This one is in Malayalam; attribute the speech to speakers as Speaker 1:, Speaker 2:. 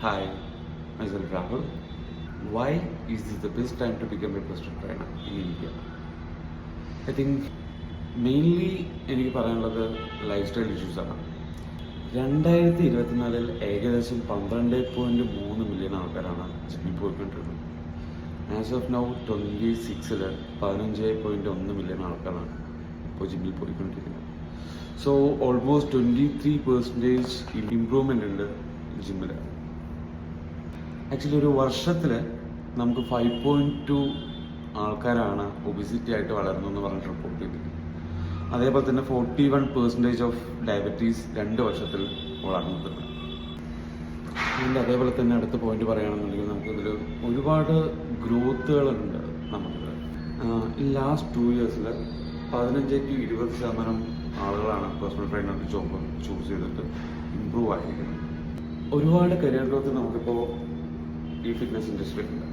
Speaker 1: Hi, myself Rahul. Why is this the best time to become a personal trainer in India? I think mainly എനിക്ക് പറയാനുള്ളത് ലൈഫ് സ്റ്റൈൽ ഇഷ്യൂസാണ്. 2024 ഏകദേശം 12.3 മില്യൺ ആൾക്കാരാണ് ജിമ്മിൽ പോയിക്കൊണ്ടിരുന്നത്. ആസ് ഓഫ് നൗ 26 15.1 മില്യൺ ആൾക്കാരാണ് ഇപ്പോൾ ജിമ്മിൽ പോയിക്കൊണ്ടിരിക്കുന്നത്. സോ ഓൾമോസ്റ്റ് 23% ഇമ്പ്രൂവ്മെൻ്റ് ഉണ്ട് ജിമ്മിൽ. ആക്ച്വലി ഒരു വർഷത്തിൽ നമുക്ക് 5.2 ആൾക്കാരാണ് ഒബിസിറ്റി ആയിട്ട് വളർന്നതെന്ന് പറഞ്ഞിട്ട് റിപ്പോർട്ട് ചെയ്തിരിക്കുന്നത്. അതേപോലെ തന്നെ 41% ഓഫ് ഡയബറ്റീസ് 2 വർഷത്തിൽ വളർന്നിട്ടുണ്ട്. അതിൻ്റെ അതേപോലെ തന്നെ അടുത്ത പോയിന്റ് പറയുകയാണെന്നുണ്ടെങ്കിൽ നമുക്കിതിൽ ഒരുപാട് ഗ്രോത്തുകളുണ്ട്. നമുക്ക് ഈ ലാസ്റ്റ് 2 ഇയേഴ്സിൽ 15-20% ആളുകളാണ് പേഴ്സണൽ ട്രെയിനർ ജോബ് ചൂസ് ചെയ്തിട്ട് ഇമ്പ്രൂവ് ആയിരിക്കുന്നത്. ഒരുപാട് കരിയർ ഗ്രോത്ത് നമുക്കിപ്പോൾ ഈ ഫിറ്റ്നസ് ഇൻഡസ്ട്രിയിലുണ്ട്.